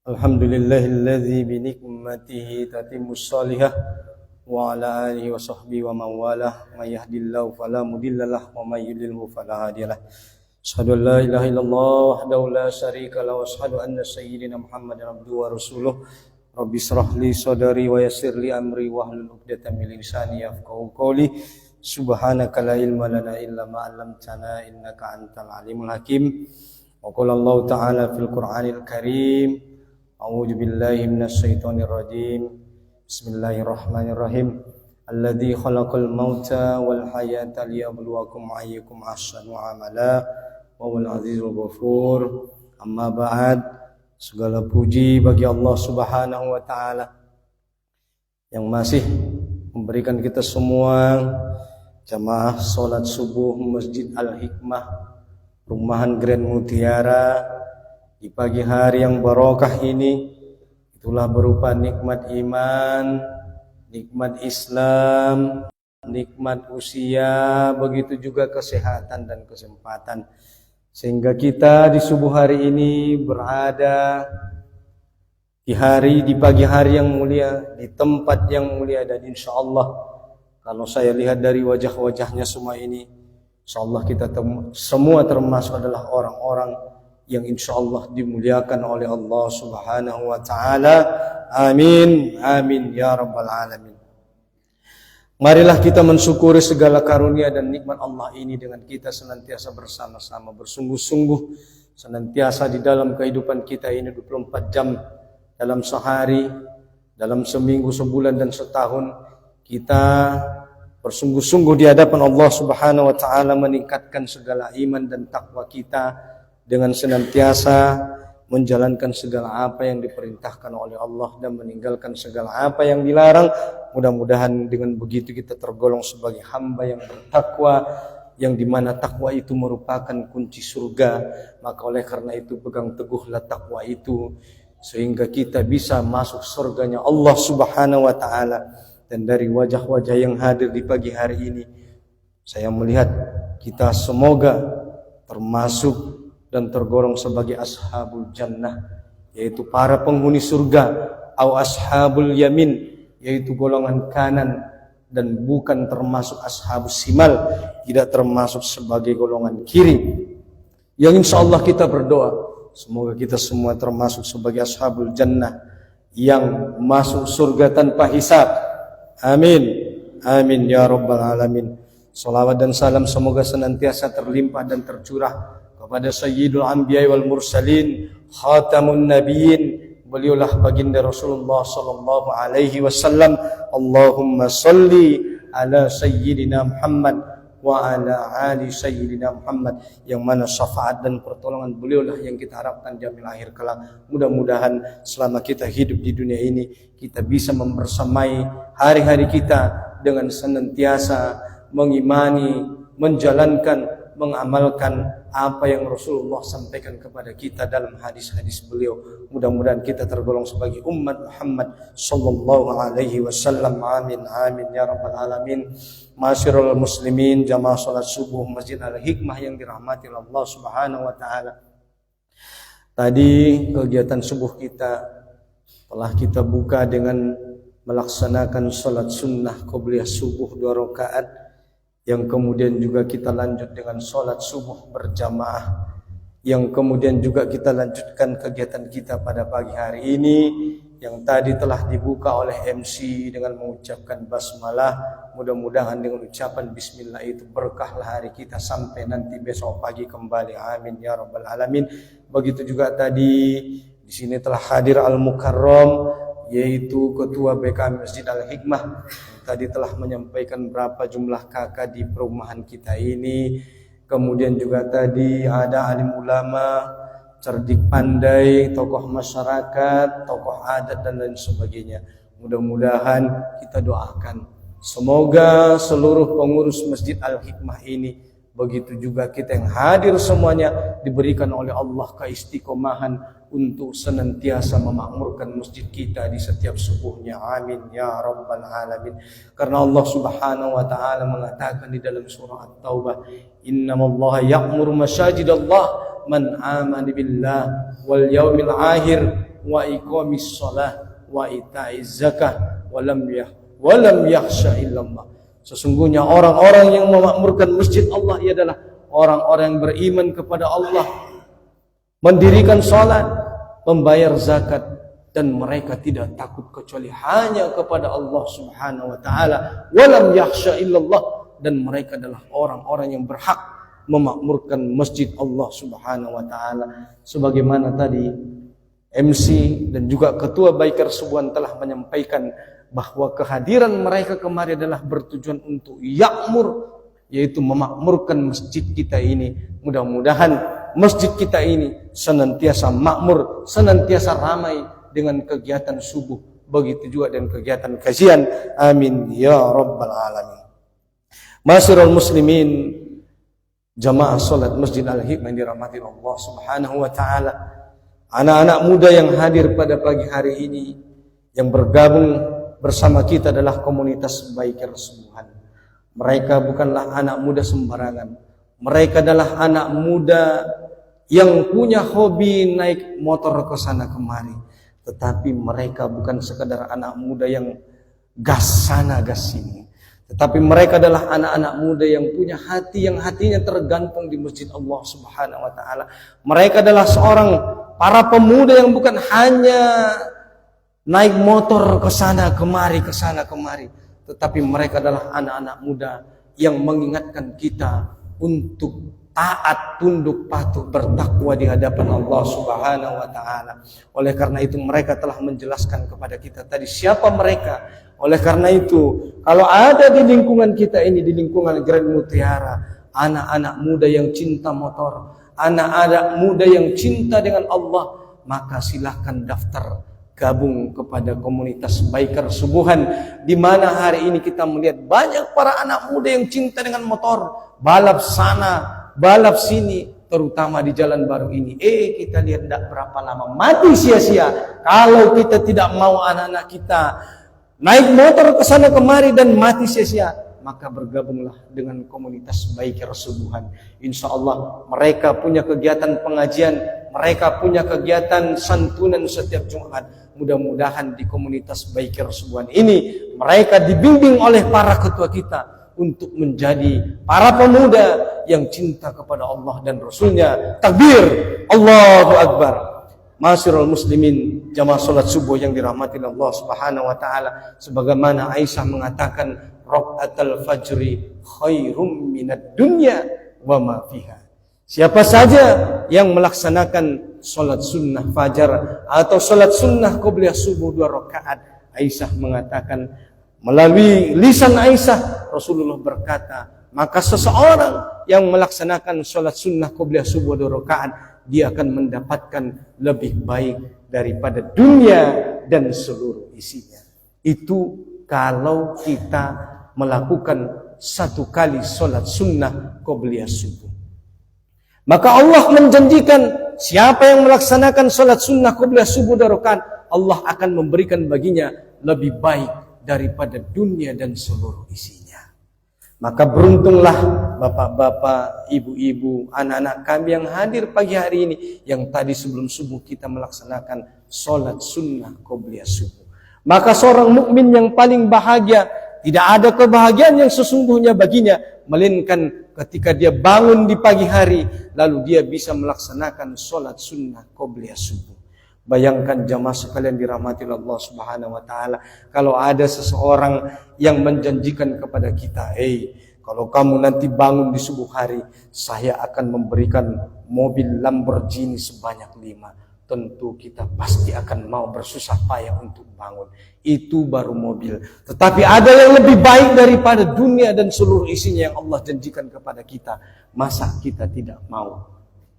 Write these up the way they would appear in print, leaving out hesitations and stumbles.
Alhamdulillahilladzi bi nikmatihi tatimmus shalihah wa ala alihi wa sahbihi wa man walah may yahdihillahu fala mudhillalah wa may yudlilhu fala hadiyalah. Asyhadu an la ilaha illallah wahdahu la syarika lahu wa asyhadu anna sayyidina Muhammadan abduhu wa rasuluh. Rabbi shrah li sadri wa yassir li amri wahlul 'uqdatam min lisani yafqahu qawli. Subhanaka la ilma lana illa ma 'allamtana innaka antal alimul hakim. Wa qala Allah ta'ala fil Qur'anil Karim. A'udzu billahi minasy syaithanir rajim. Bismillahirrahmanirrahim. Alladzi khalaqal mauta wal hayata liyabluwakum ayyukum ahsanu amala wa huwal azizul ghafur. Amma ba'd. Segala puji bagi Allah Subhanahu wa taala yang masih memberikan kita semua jamaah salat subuh Masjid Al-Hikmah Rumahan Grand Mutiara di pagi hari yang barokah ini. Itulah berupa nikmat iman, nikmat Islam, nikmat usia, begitu juga kesehatan dan kesempatan, sehingga kita di subuh hari ini berada di pagi hari yang mulia, di tempat yang mulia. Dan insya Allah kalau saya lihat dari wajah-wajahnya semua ini, insya Allah kita semua termasuk adalah orang-orang yang insya Allah dimuliakan oleh Allah Subhanahu wa ta'ala. Amin, amin ya rabbal alamin. Marilah kita mensyukuri segala karunia dan nikmat Allah ini dengan kita senantiasa bersama-sama bersungguh-sungguh, senantiasa di dalam kehidupan kita ini 24 jam dalam sehari, dalam seminggu, sebulan dan setahun, kita bersungguh-sungguh di hadapan Allah Subhanahu wa ta'ala meningkatkan segala iman dan takwa kita dengan senantiasa menjalankan segala apa yang diperintahkan oleh Allah dan meninggalkan segala apa yang dilarang. Mudah-mudahan dengan begitu kita tergolong sebagai hamba yang bertakwa, yang dimana takwa itu merupakan kunci surga. Maka oleh karena itu pegang teguhlah takwa itu, sehingga kita bisa masuk surganya Allah Subhanahu wa ta'ala. Dan dari wajah-wajah yang hadir di pagi hari ini, saya melihat kita semoga termasuk dan tergolong sebagai ashabul jannah, yaitu para penghuni surga, atau ashabul yamin, yaitu golongan kanan, dan bukan termasuk ashabus simal, tidak termasuk sebagai golongan kiri. Yang insya Allah kita berdoa semoga kita semua termasuk sebagai ashabul jannah yang masuk surga tanpa hisab. Amin, amin ya rabbal alamin. Salawat dan salam semoga senantiasa terlimpah dan tercurah kepada Sayyidul Anbiya wal Mursalin, Khatamun Nabiyyin, beliaulah baginda Rasulullah sallallahu alaihi wasallam. Allahumma salli ala Sayyidina Muhammad wa ala ali Sayyidina Muhammad, yang mana syafaat dan pertolongan beliaulah yang kita harapkan di akhir kelak. Mudah-mudahan selama kita hidup di dunia ini kita bisa membersamai hari-hari kita dengan senantiasa mengimani, menjalankan, mengamalkan apa yang Rasulullah sampaikan kepada kita dalam hadis-hadis beliau. Mudah-mudahan kita tergolong sebagai umat Muhammad sallallahu alaihi wasallam. Amin, amin ya rabbal alamin. Masyarul muslimin, jamaah salat subuh Masjid Al-Hikmah yang dirahmati Allah Subhanahu wa taala. Tadi kegiatan subuh kita telah kita buka dengan melaksanakan salat sunnah qabliyah subuh 2 rakaat, yang kemudian juga kita lanjut dengan sholat subuh berjamaah, yang kemudian juga kita lanjutkan kegiatan kita pada pagi hari ini, yang tadi telah dibuka oleh MC dengan mengucapkan basmalah. Mudah-mudahan dengan ucapan bismillah itu berkahlah hari kita sampai nanti besok pagi kembali. Amin ya rabbal alamin. Begitu juga tadi di sini telah hadir Al-Mukarram, yaitu Ketua BK Masjid Al-Hikmah, tadi telah menyampaikan berapa jumlah kakak di perumahan kita ini. Kemudian juga tadi ada alim ulama, cerdik pandai, tokoh masyarakat, tokoh adat dan lain sebagainya. Mudah-mudahan kita doakan semoga seluruh pengurus Masjid Al-Hikmah ini, begitu juga kita yang hadir semuanya, diberikan oleh Allah keistiqomahan untuk senantiasa memakmurkan masjid kita di setiap subuhnya. Amin ya rabbal alamin. Karena Allah Subhanahu wa taala mengatakan di dalam surah At-Taubah, "Innamallaha ya'muru masajidallah man amana billah wal yaumil akhir wa iqamis shalah wa ita'iz zakah wa lam yakhsha illallah. Sesungguhnya orang-orang yang memakmurkan masjid Allah adalah orang-orang yang beriman kepada Allah, mendirikan salat, membayar zakat, dan mereka tidak takut kecuali hanya kepada Allah Subhanahu wa taala. Walam yakhsha illallah, dan mereka adalah orang-orang yang berhak memakmurkan masjid Allah Subhanahu wa taala. Sebagaimana tadi MC dan juga Ketua Baikar Subuhan telah menyampaikan bahwa kehadiran mereka kemari adalah bertujuan untuk yakmur, yaitu memakmurkan masjid kita ini. Mudah-mudahan masjid kita ini senantiasa makmur, senantiasa ramai dengan kegiatan subuh, begitu juga dengan kegiatan kajian. Amin ya rabbal alamin. Masyiral muslimin, jamaah salat Masjid Al-Hikmah yang dirahmati Allah Subhanahu wa taala. Anak-anak muda yang hadir pada pagi hari ini, yang bergabung bersama kita adalah komunitas Baikar Subuhan. Mereka bukanlah anak muda sembarangan. Mereka adalah anak muda yang punya hobi naik motor ke sana kemari. Tetapi mereka bukan sekadar anak muda yang gas sana gas sini. Tetapi mereka adalah anak-anak muda yang punya hati, yang hatinya tergantung di masjid Allah Subhanahu wa taala. Mereka adalah seorang para pemuda yang bukan hanya naik motor ke sana kemari, tetapi mereka adalah anak-anak muda yang mengingatkan kita untuk taat, tunduk, patuh, bertakwa di hadapan Allah Subhanahu wa taala. Oleh karena itu mereka telah menjelaskan kepada kita tadi siapa mereka. Oleh karena itu, kalau ada di lingkungan kita ini, di lingkungan Grand Mutiara, anak-anak muda yang cinta motor, anak-anak muda yang cinta dengan Allah, maka silahkan daftar gabung kepada komunitas Baikar Subuhan, di mana hari ini kita melihat banyak para anak muda yang cinta dengan motor, balap sana, balap sini, terutama di jalan baru ini. Kita lihat tidak berapa lama mati sia-sia kalau kita tidak mau anak-anak kita naik motor ke sana kemari dan mati sia-sia. Maka bergabunglah dengan komunitas Baikar Subuhan. Insya Allah mereka punya kegiatan pengajian, mereka punya kegiatan santunan setiap Jumat. Mudah-mudahan di komunitas Baikar Subuhan ini mereka dibimbing oleh para ketua kita untuk menjadi para pemuda yang cinta kepada Allah dan Rasulnya. Takbir, Allahu Akbar. Masyiral muslimin, jamaah salat subuh yang dirahmati Allah Subhanahu wa taala, sebagaimana Aisyah mengatakan, raqatul fajri khairum minad dunya wa ma fiha. Siapa saja yang melaksanakan salat sunnah fajar atau salat sunnah qobliyah subuh 2 rakaat, Aisyah mengatakan, melalui lisan Aisyah, Rasulullah berkata, maka seseorang yang melaksanakan salat sunnah qobliyah subuh 2 rakaat, dia akan mendapatkan lebih baik daripada dunia dan seluruh isinya. Itu kalau kita melakukan 1 kali salat sunnah qobliyah subuh. Maka Allah menjanjikan siapa yang melaksanakan salat sunnah qobliyah subuh 2 rakaat, Allah akan memberikan baginya lebih baik daripada dunia dan seluruh isinya. Maka beruntunglah bapak-bapak, ibu-ibu, anak-anak kami yang hadir pagi hari ini, yang tadi sebelum subuh kita melaksanakan salat sunnah qobliyah subuh. Maka seorang mukmin yang paling bahagia, tidak ada kebahagiaan yang sesungguhnya baginya melainkan ketika dia bangun di pagi hari lalu dia bisa melaksanakan salat sunnah qobliyah subuh. Bayangkan jamaah sekalian dirahmati Allah Subhanahu wa taala, kalau ada seseorang yang menjanjikan kepada kita, kalau kamu nanti bangun di subuh hari, saya akan memberikan mobil Lamborghini sebanyak 5. Tentu kita pasti akan mau bersusah payah untuk bangun. Itu baru mobil. Tetapi ada yang lebih baik daripada dunia dan seluruh isinya yang Allah janjikan kepada kita. Masa kita tidak mau?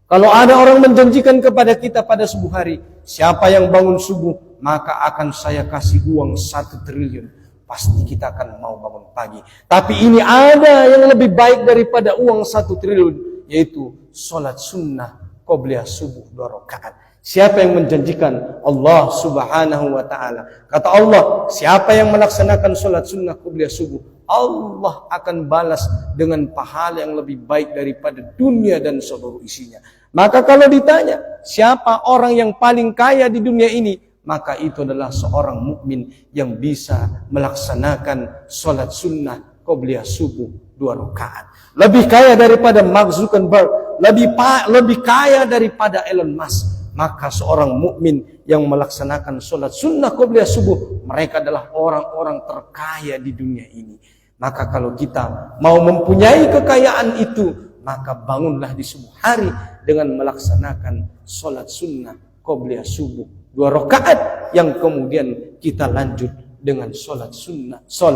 Kalau ada orang menjanjikan kepada kita pada subuh hari, siapa yang bangun subuh, maka akan saya kasih uang 1 triliun. Pasti kita akan mau bangun pagi. Tapi ini ada yang lebih baik daripada uang 1 triliun, yaitu salat sunnah qobliyah subuh 2 rakaat. Siapa yang menjanjikan? Allah Subhanahu wa taala. Kata Allah, siapa yang melaksanakan salat sunnah qobliyah subuh, Allah akan balas dengan pahala yang lebih baik daripada dunia dan seluruh isinya. Maka kalau ditanya, siapa orang yang paling kaya di dunia ini? Maka itu adalah seorang mukmin yang bisa melaksanakan sholat sunnah qobliyah subuh 2 rakaat. Lebih kaya daripada Mark Zuckerberg, lebih kaya daripada Elon Musk. Maka seorang mukmin yang melaksanakan sholat sunnah qobliyah subuh, mereka adalah orang-orang terkaya di dunia ini. Maka kalau kita mau mempunyai kekayaan itu, maka bangunlah di subuh hari dengan melaksanakan sholat sunnah qobliyah subuh 2 rakaat, yang kemudian kita lanjut dengan sholat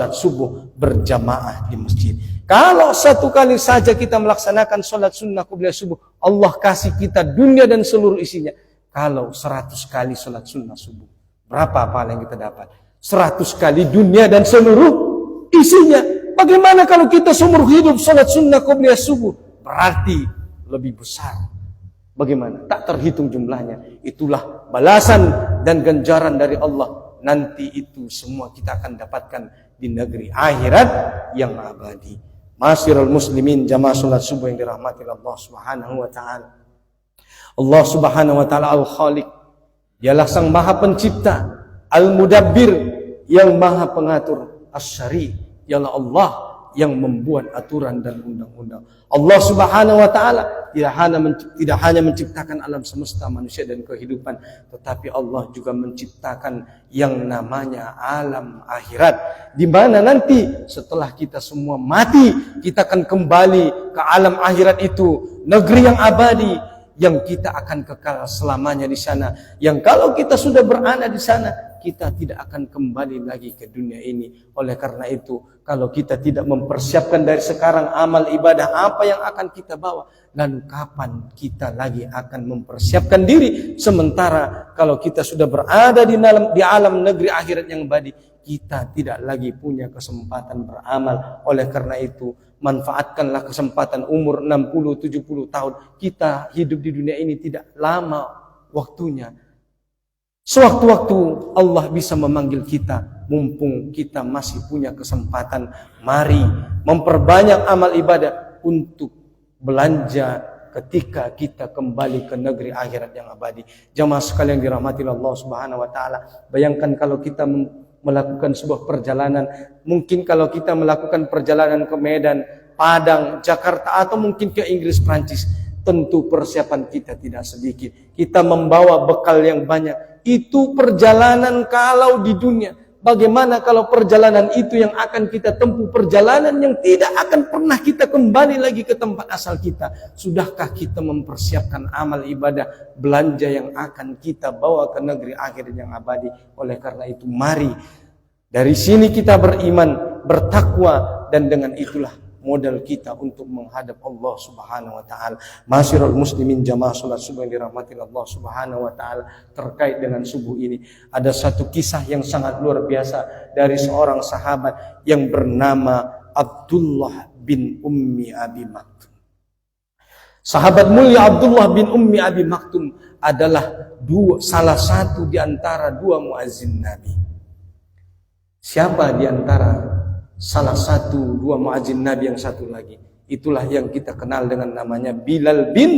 subuh berjamaah di masjid. Kalau 1 kali saja kita melaksanakan sholat sunnah qobliyah subuh, Allah kasih kita dunia dan seluruh isinya. Kalau 100 kali sholat sunnah subuh, berapa pahala yang kita dapat? 100 kali dunia dan seluruh isinya. Bagaimana kalau kita seumur hidup sholat sunnah qobliyah subuh? Berarti lebih besar. Bagaimana? Tak terhitung jumlahnya. Itulah balasan dan ganjaran dari Allah. Nanti itu semua kita akan dapatkan di negeri akhirat yang abadi. Masyiral muslimin, jamaah salat subuh yang dirahmati Allah Subhanahu wa taala. Allah Subhanahu wa taala Al-Khaliq. Dialah Sang Maha Pencipta, Al-Mudabbir, yang Maha Pengatur, Asy-Syari'. Dialah Allah yang membuat aturan dan undang-undang. Allah Subhanahu wa taala tidak hanya menciptakan alam semesta, manusia dan kehidupan, tetapi Allah juga menciptakan yang namanya alam akhirat, di mana nanti setelah kita semua mati, kita akan kembali ke alam akhirat itu, negeri yang abadi, yang kita akan kekal selamanya di sana. Yang kalau kita sudah berada di sana, kita tidak akan kembali lagi ke dunia ini. Oleh karena itu, kalau kita tidak mempersiapkan dari sekarang amal ibadah apa yang akan kita bawa, lalu kapan kita lagi akan mempersiapkan diri? Sementara kalau kita sudah berada di alam negeri akhirat yang abadi, kita tidak lagi punya kesempatan beramal. Oleh karena itu, manfaatkanlah kesempatan umur 60-70 tahun. Kita hidup di dunia ini tidak lama waktunya. Sewaktu-waktu Allah bisa memanggil kita, mumpung kita masih punya kesempatan, mari memperbanyak amal ibadah untuk belanja ketika kita kembali ke negeri akhirat yang abadi. Jamaah sekalian dirahmati Allah Subhanahu wa taala, bayangkan kalau kita melakukan sebuah perjalanan, mungkin kalau kita melakukan perjalanan ke Medan, Padang, Jakarta, atau mungkin ke Inggris, Prancis, tentu persiapan kita tidak sedikit. Kita membawa bekal yang banyak. Itu perjalanan kalau di dunia. Bagaimana kalau perjalanan itu yang akan kita tempuh, perjalanan yang tidak akan pernah kita kembali lagi ke tempat asal kita? Sudahkah kita mempersiapkan amal ibadah, belanja yang akan kita bawa ke negeri akhir yang abadi? Oleh karena itu, mari dari sini kita beriman, bertakwa, dan dengan itulah modal kita untuk menghadap Allah Subhanahu wa taala. Masyiral muslimin, jamaah salat subuh yang dirahmati Allah Subhanahu wa taala, terkait dengan subuh ini ada satu kisah yang sangat luar biasa dari seorang sahabat yang bernama Abdullah bin Ummi Abi Maktum. Sahabat mulia Abdullah bin Ummi Abi Maktum adalah salah satu di antara 2 muazzin Nabi. Siapa di antara salah satu 2 muazzin Nabi yang satu lagi? Itulah yang kita kenal dengan namanya Bilal bin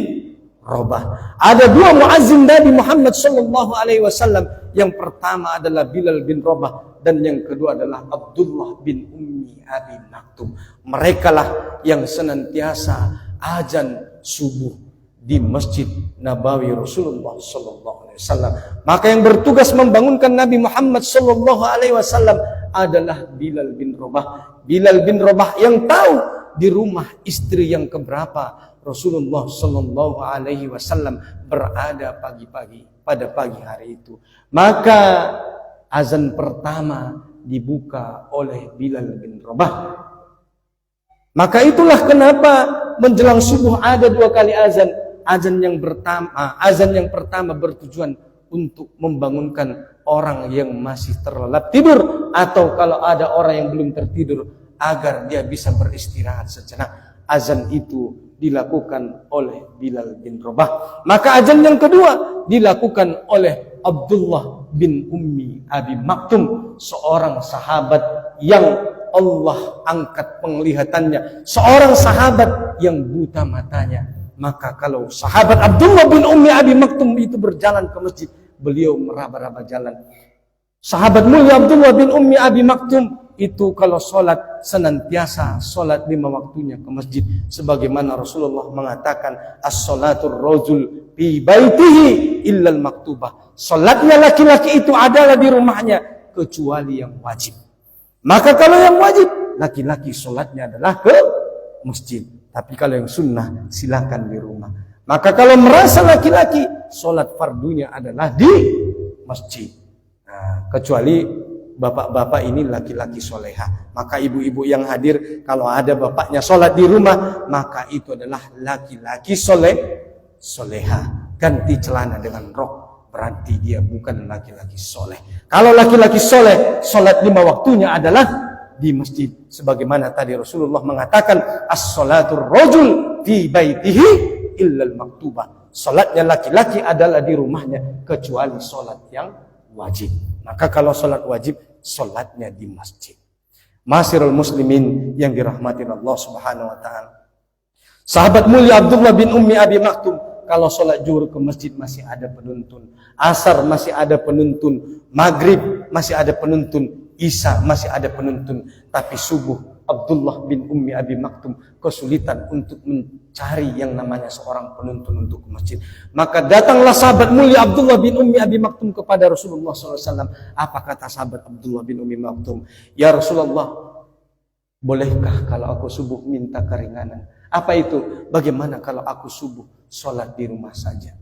Rabah. Ada 2 muazzin Nabi Muhammad sallallahu alaihi wasallam. Yang pertama adalah Bilal bin Rabah dan yang kedua adalah Abdullah bin Ummi Abi Maktum. Merekalah yang senantiasa azan subuh di Masjid Nabawi Rasulullah sallallahu alaihi wasallam. Maka yang bertugas membangunkan Nabi Muhammad sallallahu alaihi wasallam adalah Bilal bin Rabah. Bilal bin Rabah yang tahu di rumah istri yang keberapa Rasulullah sallallahu alaihi wasallam berada pagi-pagi pada pagi hari itu. Maka azan pertama dibuka oleh Bilal bin Rabah. Maka itulah kenapa menjelang subuh ada 2 kali azan. Azan yang pertama bertujuan untuk membangunkan orang yang masih terlelap tidur, atau kalau ada orang yang belum tertidur agar dia bisa beristirahat sejenak. Azan itu dilakukan oleh Bilal bin Rabah. Maka azan yang kedua dilakukan oleh Abdullah bin Ummi Abi Maktum, seorang sahabat yang Allah angkat penglihatannya, seorang sahabat yang buta matanya. Maka kalau sahabat Abdullah bin Ummi Abi Maktum itu berjalan ke masjid, beliau meraba-raba jalan. Sahabat mulia Abdullah bin Ummi Abi Maktum itu kalau sholat senantiasa sholat 5 waktunya ke masjid, sebagaimana Rasulullah mengatakan as-sholatur rajul fi baitihi illal maktubah. Sholatnya laki-laki itu adalah di rumahnya kecuali yang wajib. Maka kalau yang wajib, laki-laki sholatnya adalah ke masjid. Tapi kalau yang sunnah silakan di rumah. Maka kalau merasa laki-laki, sholat fardunya adalah di masjid. Nah, kecuali bapak-bapak ini laki-laki soleha. Maka ibu-ibu yang hadir, kalau ada bapaknya sholat di rumah, maka itu adalah laki-laki soleha. Ganti celana dengan rok, berarti dia bukan laki-laki soleh. Kalau laki-laki soleh, sholat 5 waktunya adalah di masjid. Sebagaimana tadi Rasulullah mengatakan, as-sholatur rajul fi baitihi illal maktubah. Sholatnya laki-laki adalah di rumahnya, kecuali sholat yang wajib. Maka kalau sholat wajib, sholatnya di masjid. Ma'asyiral muslimin yang dirahmati Allah subhanahu wa ta'ala. Sahabat mulia Abdullah bin Ummi Abi Maktum, kalau sholat zuhur ke masjid masih ada penuntun, asar masih ada penuntun, maghrib masih ada penuntun, isya masih ada penuntun. Tapi subuh Abdullah bin Ummi Abi Maktum kesulitan untuk mencari yang namanya seorang penuntun untuk ke masjid. Maka datanglah sahabat mulia Abdullah bin Ummi Abi Maktum kepada Rasulullah SAW. Apa kata sahabat Abdullah bin Ummi Maktum? Ya Rasulullah, bolehkah kalau aku subuh minta keringanan? Apa itu? Bagaimana kalau aku subuh sholat di rumah saja?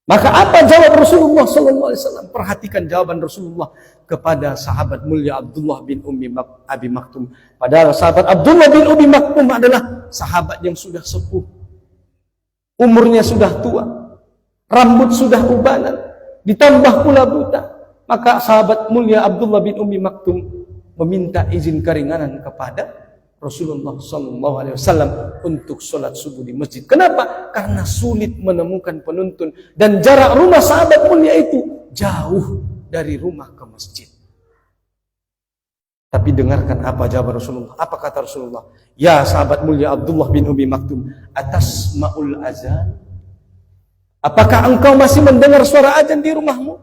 Maka apa jawab Rasulullah SAW? Perhatikan jawaban Rasulullah kepada sahabat mulia Abdullah bin Ummi Abi Maktum. Padahal sahabat Abdullah bin Ummi Maktum adalah sahabat yang sudah sepuh, umurnya sudah tua, rambut sudah ubanan, ditambah pula buta. Maka sahabat mulia Abdullah bin Ummi Maktum meminta izin keringanan kepada Rasulullah SAW untuk sholat subuh di masjid. Kenapa? Karena sulit menemukan penuntun dan jarak rumah sahabat mulia itu jauh dari rumah ke masjid. Tapi dengarkan apa jawab Rasulullah. Apa kata Rasulullah? Ya sahabat mulia Abdullah bin Ummi Maktum, atasma'ul azan? Apakah engkau masih mendengar suara azan di rumahmu?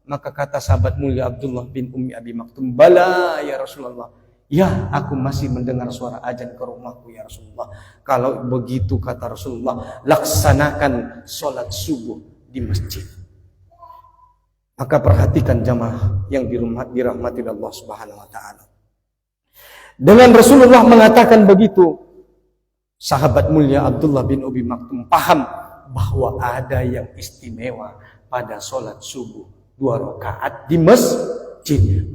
Maka kata sahabat mulia Abdullah bin Ummi Abi Maktum, bala ya Rasulullah. Ya, aku masih mendengar suara azan ke rumahku ya Rasulullah. Kalau begitu kata Rasulullah, laksanakan sholat subuh di masjid. Maka perhatikan jamaah yang dirahmati Allah subhanahu wa ta'ala. Dengan Rasulullah mengatakan begitu, sahabat mulia Abdullah bin Ummi Maktum paham bahwa ada yang istimewa pada sholat subuh 2 rakaat di masjid.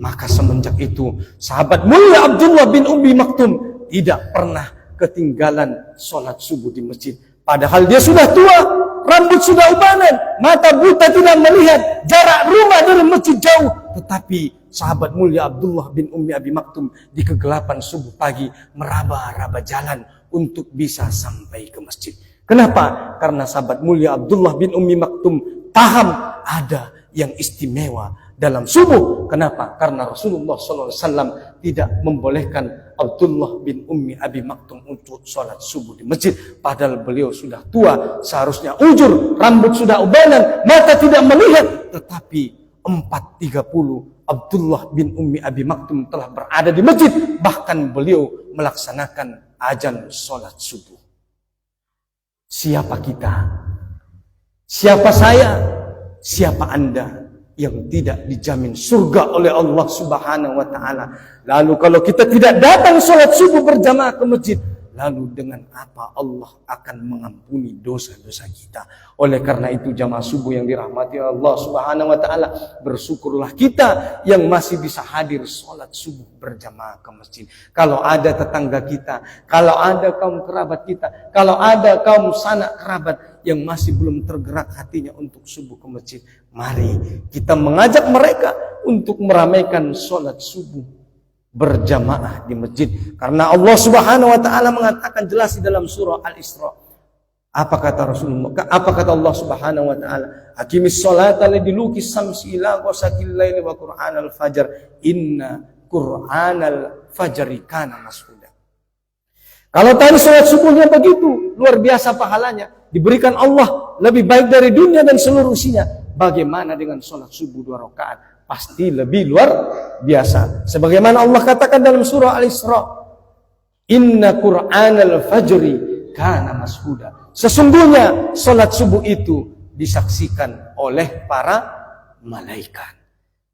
Maka semenjak itu sahabat mulia Abdullah bin Ummi Maktum tidak pernah ketinggalan sholat subuh di masjid. Padahal dia sudah tua, rambut sudah ubanan, mata buta tidak melihat, jarak rumah dari masjid jauh. Tetapi sahabat mulia Abdullah bin Ummi Abi Maktum di kegelapan subuh pagi meraba-raba jalan untuk bisa sampai ke masjid. Kenapa? Karena sahabat mulia Abdullah bin Ummi Maktum paham ada yang istimewa dalam subuh. Kenapa? Karena Rasulullah SAW tidak membolehkan Abdullah bin Ummi Abi Maktum untuk sholat subuh di masjid. Padahal beliau sudah tua, seharusnya ujur, rambut sudah ubanan, mata tidak melihat. Tetapi 4.30 Abdullah bin Ummi Abi Maktum telah berada di masjid. Bahkan beliau melaksanakan azan sholat subuh. Siapa kita? Siapa saya? Siapa Anda yang tidak dijamin surga oleh Allah subhanahu wa ta'ala? Lalu kalau kita tidak datang sholat subuh berjamaah ke masjid, lalu dengan apa Allah akan mengampuni dosa-dosa kita? Oleh karena itu jamaah subuh yang dirahmati Allah subhanahu wa ta'ala, bersyukurlah kita yang masih bisa hadir sholat subuh berjamaah ke masjid. Kalau ada tetangga kita, kalau ada kaum kerabat kita, kalau ada kaum sanak kerabat yang masih belum tergerak hatinya untuk subuh ke masjid, mari kita mengajak mereka untuk meramaikan sholat subuh berjamaah di masjid. Karena Allah subhanahu wa ta'ala mengatakan jelas di dalam surah Al-Isra. Apa kata Rasulullah? Apa kata Allah subhanahu wa ta'ala? Aqimis sholata liduluki samsi ila ghasaqil laili wa qur'anal fajar. Inna qur'anal fajri kana mas'uda. Kalau tadi sholat subuhnya begitu luar biasa pahalanya, diberikan Allah lebih baik dari dunia dan seluruh isinya, bagaimana dengan sholat subuh 2 rakaat? Pasti lebih luar biasa. Sebagaimana Allah katakan dalam surah Al-Isra, Inna Qur'anal fajri kana mashuda. Sesungguhnya sholat subuh itu disaksikan oleh para malaikat.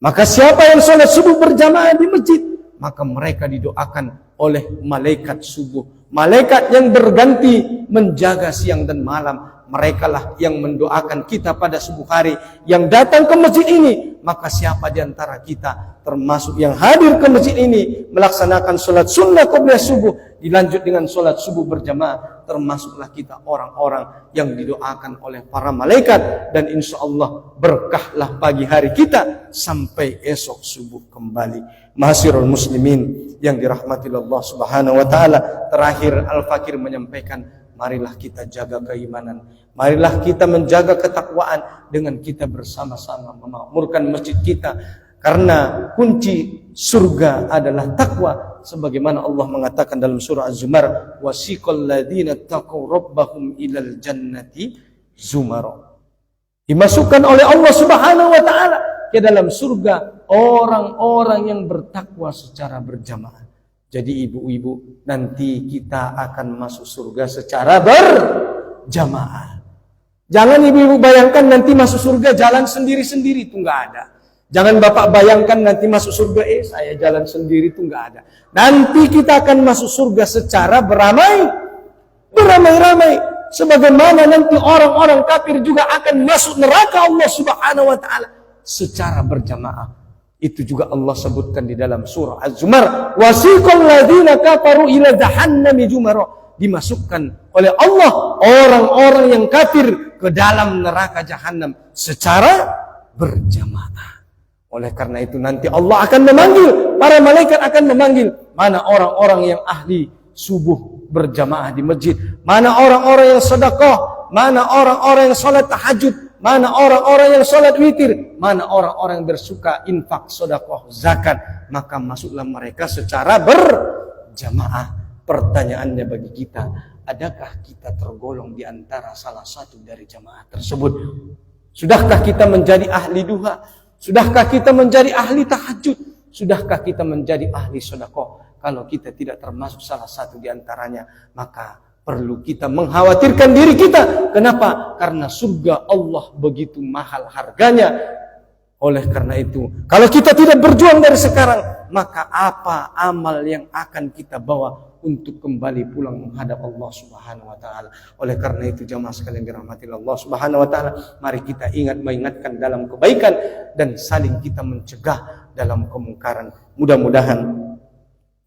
Maka siapa yang sholat subuh berjamaah di masjid, maka mereka didoakan oleh malaikat subuh. Malaikat yang berganti menjaga siang dan malam. Mereka lah yang mendoakan kita pada subuh hari. Yang datang ke masjid ini, maka siapa di antara kita termasuk yang hadir ke masjid ini melaksanakan sholat sunnah qobliyah subuh, dilanjut dengan sholat subuh berjamaah, termasuklah kita orang-orang yang didoakan oleh para malaikat. Dan insya Allah berkahlah pagi hari kita sampai esok subuh kembali. Mahasirul muslimin yang dirahmati Allah subhanahu wa ta'ala. Terakhir Al-Fakir menyampaikan, marilah kita jaga keimanan, marilah kita menjaga ketakwaan dengan kita bersama-sama memakmurkan masjid kita. Karena kunci surga adalah takwa, sebagaimana Allah mengatakan dalam surah Az-Zumar, wasiqal ladzina taqaw rabbahum ilal jannati zumara. Dimasukkan oleh Allah Subhanahu wa taala ke dalam surga orang-orang yang bertakwa secara berjamaah. Jadi ibu-ibu, nanti kita akan masuk surga secara berjamaah. Jangan ibu-ibu bayangkan nanti masuk surga jalan sendiri-sendiri, itu enggak ada. Jangan bapak bayangkan nanti masuk surga, saya jalan sendiri, itu enggak ada. Nanti kita akan masuk surga secara beramai-ramai. Sebagaimana nanti orang-orang kafir juga akan masuk neraka Allah Subhanahu wa taala secara berjamaah. Itu juga Allah sebutkan di dalam surah Az-Zumar, wasiqal ladzina kafaru ila jahannami jumara. Dimasukkan oleh Allah orang-orang yang kafir ke dalam neraka jahanam secara berjamaah. Oleh karena itu nanti Allah akan memanggil, para malaikat akan memanggil, mana orang-orang yang ahli subuh berjamaah di masjid, mana orang-orang yang sedekah, mana orang-orang yang salat tahajud, mana orang-orang yang salat witir, mana orang-orang yang bersuka infak, sedekah, zakat. Maka masuklah mereka secara berjamaah. Pertanyaannya bagi kita, adakah kita tergolong di antara salah satu dari jamaah tersebut? Sudahkah kita menjadi ahli duha? Sudahkah kita menjadi ahli tahajud? Sudahkah kita menjadi ahli sedekah? Kalau kita tidak termasuk salah satu di antaranya, maka perlu kita mengkhawatirkan diri kita. Kenapa? Karena surga Allah begitu mahal harganya. Oleh karena itu, kalau kita tidak berjuang dari sekarang, maka apa amal yang akan kita bawa untuk kembali pulang menghadap Allah Subhanahu wa taala? Oleh karena itu jamaah sekalian dirahmati Allah Subhanahu wa taala, mari kita mengingatkan dalam kebaikan dan saling kita mencegah dalam kemungkaran. Mudah-mudahan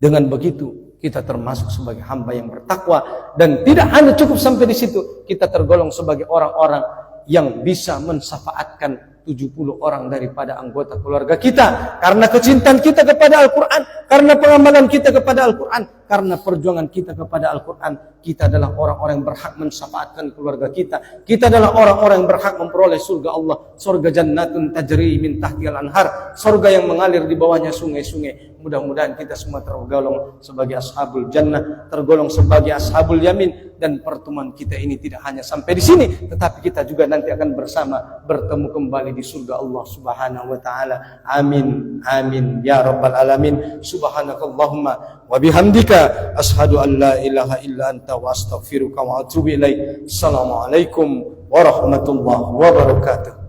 dengan begitu kita termasuk sebagai hamba yang bertakwa, dan tidak hanya cukup sampai di situ, kita tergolong sebagai orang-orang yang bisa mensyafaatkan 70 orang daripada anggota keluarga kita, karena kecintaan kita kepada Al-Quran, karena pengamalan kita kepada Al-Quran, karena perjuangan kita kepada Al-Quran. Kita adalah orang-orang yang berhak mensyafaatkan keluarga kita. Kita adalah orang-orang yang berhak memperoleh surga Allah, surga jannatun tajri min tahtihal anhar, surga yang mengalir di bawahnya sungai-sungai. Mudah-mudahan kita semua tergolong sebagai ashabul jannah, tergolong sebagai ashabul yamin, dan pertemuan kita ini tidak hanya sampai di sini, tetapi kita juga nanti akan bersama bertemu kembali di surga Allah Subhanahu wa taala. Amin amin ya rabbal alamin. Subhanakallahumma wa bihamdika asyhadu an la ilaha illa anta wa astaghfiruka wa atubu ilaik. Assalamualaikum warahmatullahi wabarakatuh.